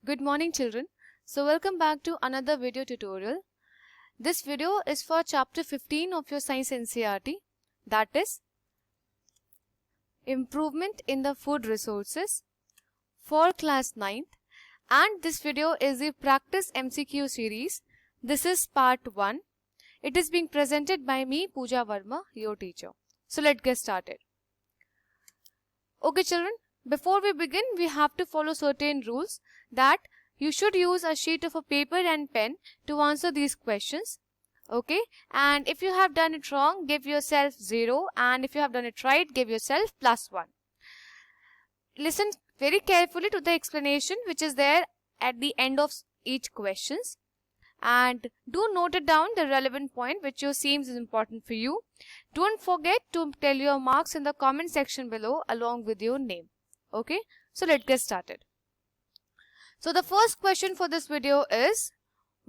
Good morning children. So welcome back to another video tutorial. This video is for chapter 15 of your science NCERT, that is improvement in the food resources for class 9th, and this video is the practice MCQ series. This is part 1. It is being presented by me, Pooja Verma, your teacher. So let's get started. Okay children, before we begin, we have to follow certain rules that you should use a sheet of a paper and pen to answer these questions. Okay, and if you have done it wrong, give yourself 0, and if you have done it right, give yourself +1. Listen very carefully to the explanation which is there at the end of each questions, and do note it down the relevant point which you seems is important for you. Don't forget to tell your marks in the comment section below along with your name. Okay, so let's get started. So the first question for this video is,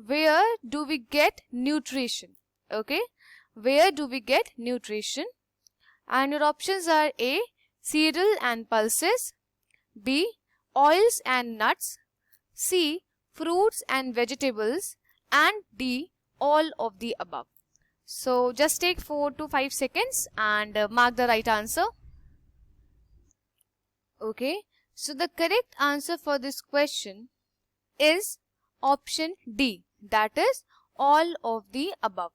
where do we get nutrition? Okay, where do we get nutrition? And your options are A, cereal and pulses, B, oils and nuts, C, fruits and vegetables, and D, all of the above. So just take 4 to 5 seconds and mark the right answer. Okay, so the correct answer for this question is option D, that is all of the above.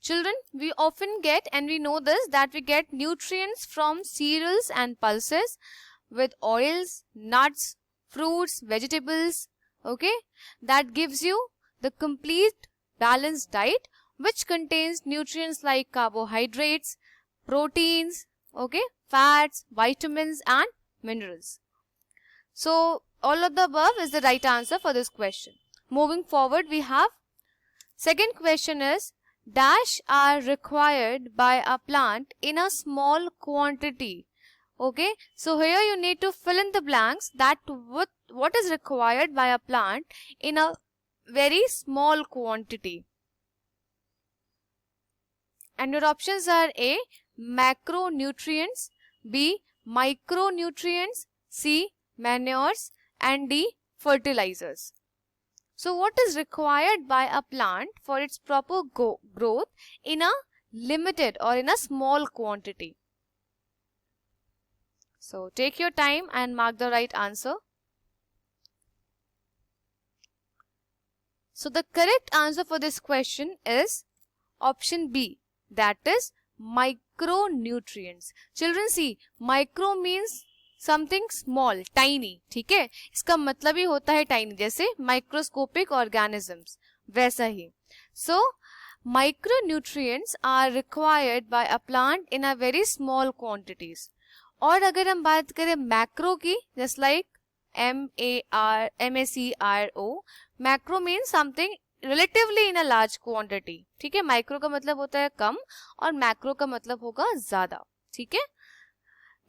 Children, we often get, and we know this, that we get nutrients from cereals and pulses with oils, nuts, fruits, vegetables. Okay, that gives you the complete balanced diet which contains nutrients like carbohydrates, proteins, okay, fats, vitamins and minerals. So all of the above is the right answer for this question. Moving forward, we have second question is, dash are required by a plant in a small quantity. Okay, so here you need to fill in the blanks that what is required by a plant in a very small quantity. And your options are A, macronutrients, B, micronutrients, C, manures, and D, fertilizers. So what is required by a plant for its proper growth in a limited or in a small quantity? So take your time and mark the right answer. So the correct answer for this question is option B, that is micronutrients. Children, see, micro means something small, tiny. ठीक है, इसका मतलब ही होता है tiny, जैसे microscopic organisms, वैसा ही. So micronutrients are required by a plant in a very small quantities. और अगर हम बात करें macro की, just like MACRO, macro means something relatively in a large quantity. ठीक है, micro का मतलब होता है कम और macro का मतलब होगा ज्यादा. ठीक है.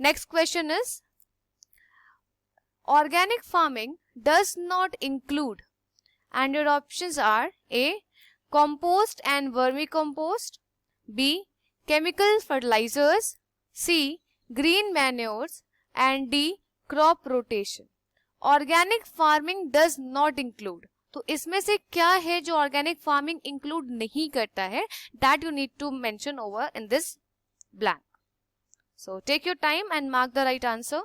Next question is, organic farming does not include, and your options are A, compost and vermicompost, B, chemical fertilizers, C, green manures, and D, crop rotation. Organic farming does not include. तो इसमें से क्या है जो organic farming include नहीं करता है? That you need to mention over in this blank. So take your time and mark the right answer.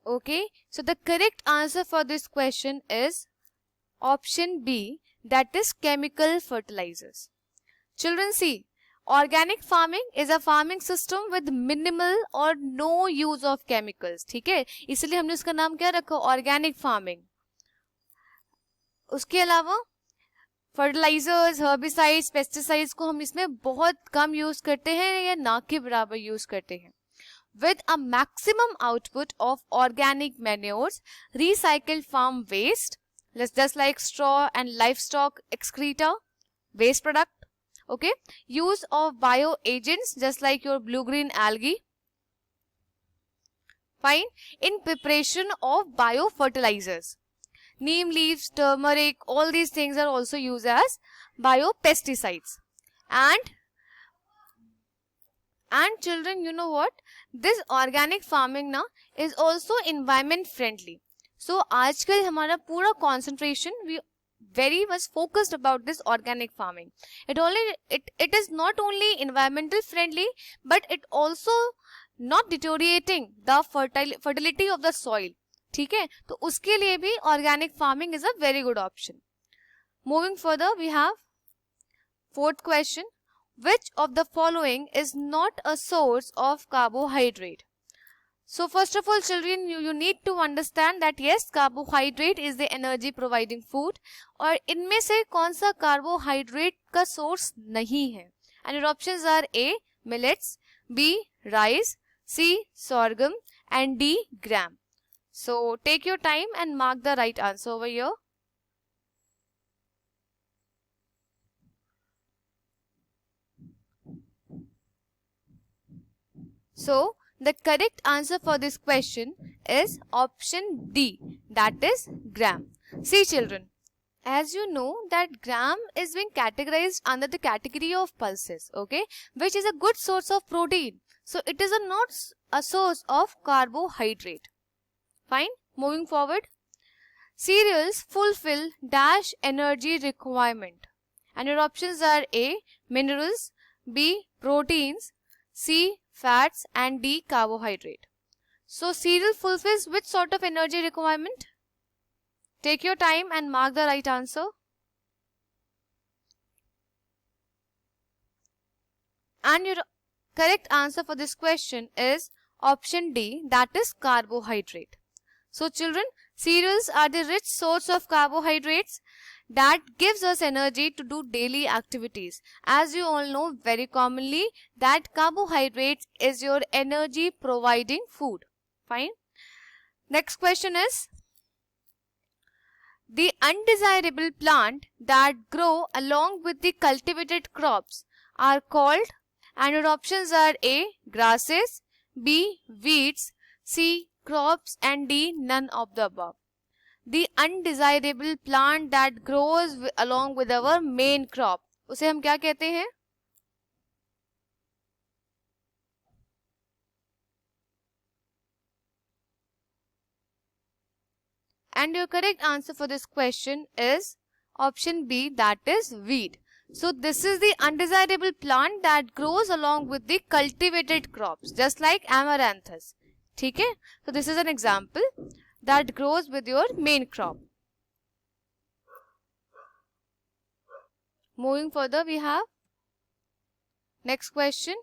Okay, so the correct answer for this question is option B, that is chemical fertilizers. Children, see, organic farming is a farming system with minimal or no use of chemicals. ठीक है, इसलिए हमने उसका नाम क्या रखा, organic farming. उसके अलावा फर्टिलाइजर्स, हर्बिसाइड्स, पेस्टिसाइड्स को हम इसमें बहुत कम यूज करते हैं या ना के बराबर यूज करते हैं. With a maximum output of organic manures, recycled farm waste, just like straw and livestock excreta, waste product, okay, use of bioagents just like your blue-green algae, fine, in preparation of biofertilizers. Neem leaves, turmeric, all these things are also used as biopesticides. And children, you know what, this organic farming na is also environment friendly. So आजकल हमारा पूरा concentration, we very much focused about this organic farming. It is not only environmental friendly, but it also not deteriorating the fertility of the soil. ठीक है, तो उसके लिए भी organic farming is a very good option. Moving further, we have fourth question. Which of the following is not a source of carbohydrate? So first of all, children, you need to understand that yes, carbohydrate is the energy providing food. और इनमें से कौन सा carbohydrate का source नहीं है? And your options are A, millets, B, rice, C, sorghum, and D, gram. So take your time and mark the right answer over here. So the correct answer for this question is option D, that is gram. See children, as you know that gram is being categorized under the category of pulses, okay, which is a good source of protein. So it is not a source of carbohydrate. Fine. Moving forward. Cereals fulfill dash energy requirement. And your options are A, minerals, B, proteins, C, fats, and D, carbohydrate. So cereal fulfills which sort of energy requirement? Take your time and mark the right answer. And your correct answer for this question is option D, that is carbohydrate. So children, cereals are the rich source of carbohydrates that gives us energy to do daily activities. As you all know very commonly that carbohydrates is your energy providing food. Fine. Next question is, the undesirable plant that grow along with the cultivated crops are called, and your options are A, grasses, B, weeds, C, crops, and D, none of the above. The undesirable plant that grows along with our main crop, उसे हम क्या कहते हैं? And your correct answer for this question is option B, that is weed. So this is the undesirable plant that grows along with the cultivated crops, just like amaranthus. ठीक है? So this is an example that grows with your main crop. Moving further, we have next question.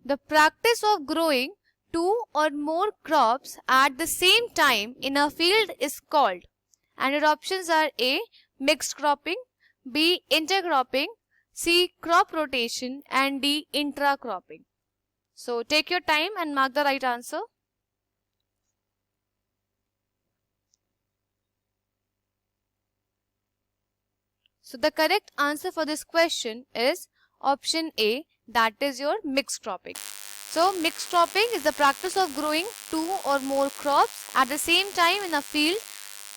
The practice of growing two or more crops at the same time in a field is called, and your options are A, mixed cropping, B, intercropping, C, crop rotation, and D, intracropping. So take your time and mark the right answer. So the correct answer for this question is option A, that is your mixed cropping. So mixed cropping is the practice of growing two or more crops at the same time in a field,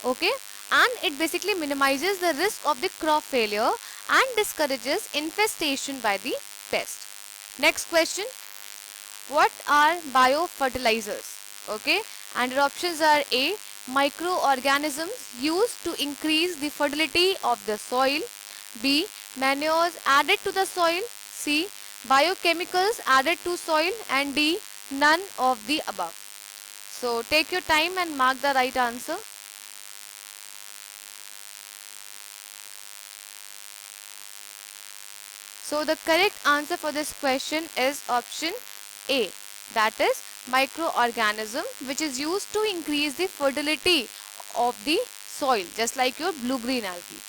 okay, and it basically minimizes the risk of the crop failure and discourages infestation by the pest. Next question. What are biofertilizers? Okay, and your options are A, microorganisms used to increase the fertility of the soil, B, manures added to the soil, C, biochemicals added to soil, and D, none of the above. So take your time and mark the right answer. So the correct answer for this question is option A, that is microorganism, which is used to increase the fertility of the soil, just like your blue-green algae.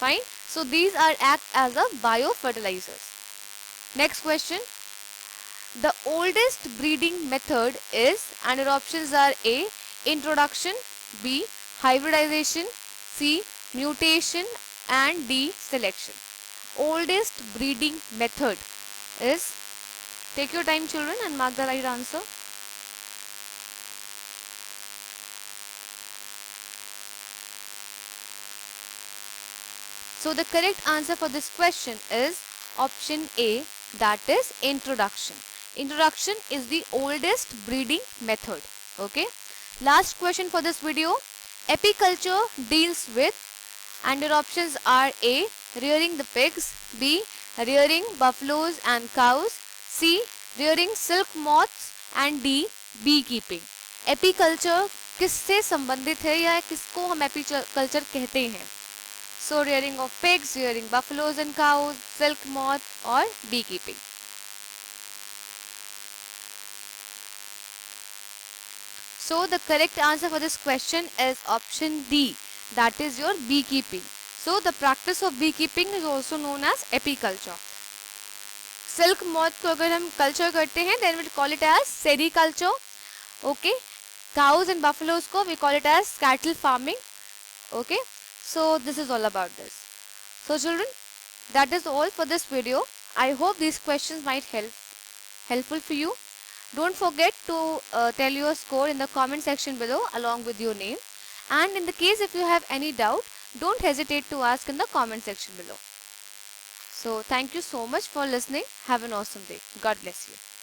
Fine. So these are act as a biofertilizers. Next question. The oldest breeding method is, and your options are A, introduction, B, hybridization, C, mutation, and D, selection. Oldest breeding method is, take your time children and mark the right answer. So the correct answer for this question is option A, that is introduction. Introduction is the oldest breeding method. Okay. Last question for this video. Apiculture deals with, and your options are A, rearing the pigs, B, rearing buffaloes and cows, C, rearing silk moths and D, beekeeping. Apiculture किससे संबंधित है या किसको हम apiculture कहते हैं? So rearing of pigs, rearing buffaloes and cows, silk moth or beekeeping. So the correct answer for this question is option D, that is your beekeeping. So the practice of beekeeping is also known as apiculture. Silk moth को अगर हम culture करते हैं, then we call it as sericulture. Okay. Cows and buffaloes को we call it as cattle farming. Okay. So this is all about this. So children, that is all for this video. I hope these questions might helpful for you. Don't forget to tell your score in the comment section below along with your name. And in the case if you have any doubt, don't hesitate to ask in the comment section below. So thank you so much for listening. Have an awesome day. God bless you.